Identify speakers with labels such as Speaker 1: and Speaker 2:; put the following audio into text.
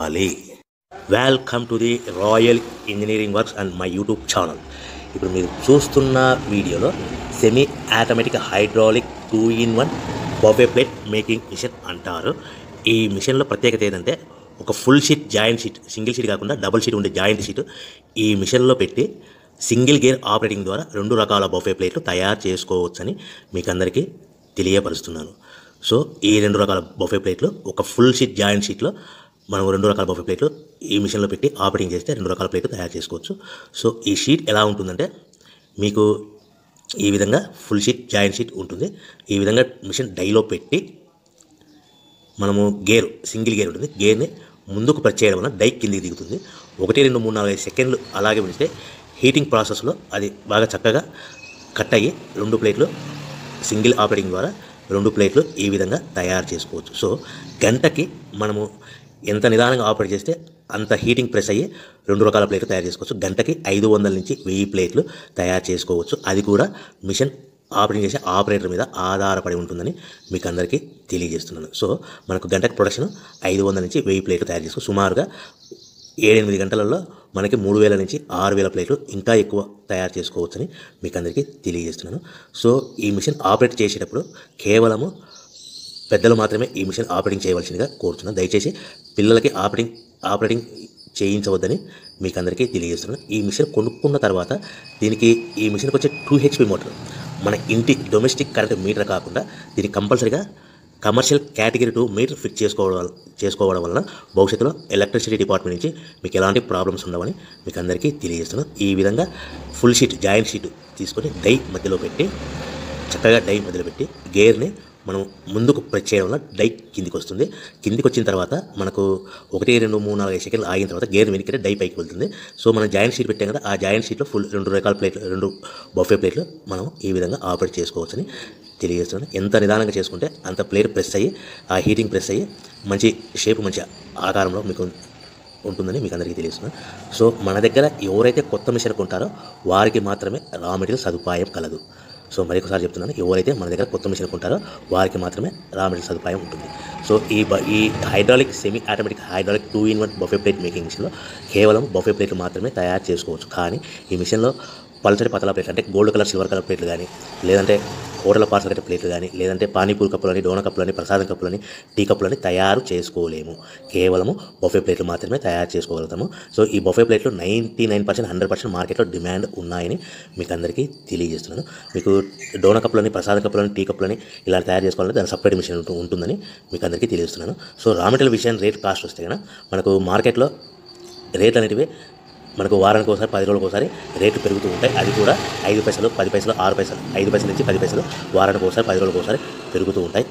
Speaker 1: చెప్పాలి. Welcome to the royal engineering works and my YouTube channel. ఇప్పుడు మీరు చూస్తున్న వీడియోలో semi automatic hydraulic 2-in-1 buffet plate making machine అంటారు. ఈ మిషన్లో ప్రత్యేకత ఏంటంటే ఒక full sheet joint sheet, single sheet కాకుండా డబుల్ షీట్ ఉండే జాయింట్ షీట్ ఈ మిషన్లో పెట్టి సింగిల్ గేర్ ఆపరేటింగ్ ద్వారా 2 రకాల బఫే ప్లేట్లు తయారు చేసుకోవచ్చని మీకు అందరికీ తెలియపరుస్తున్నాను. సో ఈ 2 రకాల బఫే ప్లేట్లు ఒక ఫుల్ షీట్ జాయింట్ షీట్లో మనం 2 రకాల బఫే ప్లేట్లు ఈ మిషన్లో పెట్టి ఆపరేటింగ్ చేస్తే 2 రకాల ప్లేట్లు తయారు చేసుకోవచ్చు. సో ఈ షీట్ ఎలా ఉంటుందంటే మీకు ఈ విధంగా ఫుల్ షీట్ జాయింట్ షీట్ ఉంటుంది. ఈ విధంగా మిషన్ డైలో పెట్టి మనము సింగిల్ గేర్ ఉంటుంది. గేర్ని ముందుకు ప్రెస్ చేయడం వల్ల డై కిందికి దిగుతుంది. 1, 2, 3, 4 సెకండ్లు అలాగే ఉంచితే హీటింగ్ ప్రాసెస్లో అది బాగా చక్కగా కట్ అయ్యి 2 ప్లేట్లు సింగిల్ ఆపరేటింగ్ ద్వారా 2 ప్లేట్లు ఈ విధంగా తయారు చేసుకోవచ్చు. సో గంటకి మనము ఎంత నిదానంగా ఆపరేట్ చేస్తే అంత హీటింగ్ ప్రెస్ అయ్యి 2 రకాల ప్లేట్లు తయారు చేసుకోవచ్చు. గంటకి 500 నుంచి 1000 ప్లేట్లు తయారు చేసుకోవచ్చు. అది కూడా మిషన్ ఆపరేటింగ్ చేసే ఆపరేటర్ మీద ఆధారపడి ఉంటుందని మీకు అందరికీ తెలియజేస్తున్నాను. సో మనకు గంటకి ప్రొడక్షన్ 500 నుంచి 1000 ప్లేట్లు తయారు చేసుకోవచ్చు. సుమారుగా 7-8 గంటలలో మనకి 3000 నుంచి 6000 ప్లేట్లు ఇంకా ఎక్కువ తయారు చేసుకోవచ్చని మీకు అందరికీ తెలియజేస్తున్నాను. సో ఈ మిషన్ ఆపరేట్ చేసేటప్పుడు కేవలము పెద్దలు మాత్రమే ఈ మిషన్ ఆపరేటింగ్ చేయవలసిందిగా కోరుతున్నాను. దయచేసి పిల్లలకి ఆపరేటింగ్ చేయించవద్దని మీకు అందరికీ తెలియజేస్తున్నాను. ఈ మిషన్ కొనుక్కున్న తర్వాత ఈ మిషన్కి వచ్చే 2 HP మోటార్ మన ఇంటి డొమెస్టిక్ కరెంట్ మీటర్ కాకుండా దీనికి కంపల్సరీగా కమర్షియల్ కేటగిరీ 2 మీటర్ ఫిట్ చేసుకోవడం వలన భవిష్యత్తులో ఎలక్ట్రిసిటీ డిపార్ట్మెంట్ నుంచి మీకు ఎలాంటి ప్రాబ్లమ్స్ ఉండవని మీకు అందరికీ తెలియజేస్తున్నాను. ఈ విధంగా ఫుల్ షీట్ జాయింట్ షీట్ తీసుకొని చక్కగా డై మధ్యలో పెట్టి గేర్ని మనం ముందుకు ప్రెస్ చేయడం వల్ల డై కిందికి వస్తుంది. కిందికి వచ్చిన తర్వాత మనకు 1, 2, 3, 4 సెకండ్లు ఆగిన తర్వాత గేర్ వెనక్కి డై పైకి వెళ్తుంది. సో మనం జాయింట్ షీట్ పెట్టాం కదా, ఆ జాయింట్ షీట్లో 2 రకాల ప్లేట్లు 2 బఫే ప్లేట్లు మనం ఈ విధంగా ఆపరేట్ చేసుకోవచ్చని తెలియజేస్తున్నాను. ఎంత నిదానంగా చేసుకుంటే అంత ప్లేట్ ప్రెస్ అయ్యి ఆ హీటింగ్ ప్రెస్ అయ్యి మంచి షేప్ మంచి ఆకారంలో మీకు ఉంటుందని మీకు అందరికీ తెలియజేస్తున్నాను. సో మన దగ్గర ఎవరైతే కొత్త మిషన్ కొంటారో వారికి మాత్రమే రా మెటీరియల్ సదుపాయం కలదు. సో మరొకసారి చెప్తున్నాను, ఎవరైతే మన దగ్గర కొత్త మిషన్ కొంటారో వారికి మాత్రమే రా మెటీరియల్ సదుపాయం ఉంటుంది. సో ఈ hydraulic semi automatic hydraulic 2-in-1 buffet plate making మిషన్లో కేవలం బఫే ప్లేట్లు మాత్రమే తయారు చేసుకోవచ్చు. కానీ ఈ మిషన్లో పల్చటి పతలా ప్లేట్లు అంటే గోల్డ్ కలర్ సిల్వర్ కలర్ ప్లేట్లు కానీ, లేదంటే హోటల్ పార్సల్ కట్టే ప్లేట్లు కానీ, లేదంటే పానీపూరి కప్పులని, డోనా కప్పులని, ప్రసాదం కప్పులని, టీ కప్పులని తయారు చేసుకోలేము. కేవలము బఫే ప్లేట్లు మాత్రమే తయారు చేసుకోగలుగుతాము. సో ఈ బఫే ప్లేట్లు 99%, 100% మార్కెట్లో డిమాండ్ ఉన్నాయని మీకు అందరికీ తెలియజేస్తున్నాను. మీకు డోనా కప్పులని, ప్రసాదం కప్పులని, టీ కప్పులని ఇలా తయారు చేసుకోవాలంటే దాని సపరేట్ మిషన్ ఉంటుందని మీకు అందరికీ తెలియజేస్తున్నాను. సో రా మెటీరియల్ విషయాన్ని రేట్ కాస్ట్ వస్తే కనుక మనకు మార్కెట్లో రేట్లు అనేటివి మనకు వారానికి ఒకసారి 10 రోజులకు ఒకసారి రేట్లు పెరుగుతూ ఉంటాయి. అది కూడా 5 పైసలు, 10 పైసలు, 6 పైసలు, 5 పైసల నుంచి 10 పైసలు వారానికి ఒకసారి 10 రోజులకు ఒకసారి పెరుగుతూ ఉంటాయి.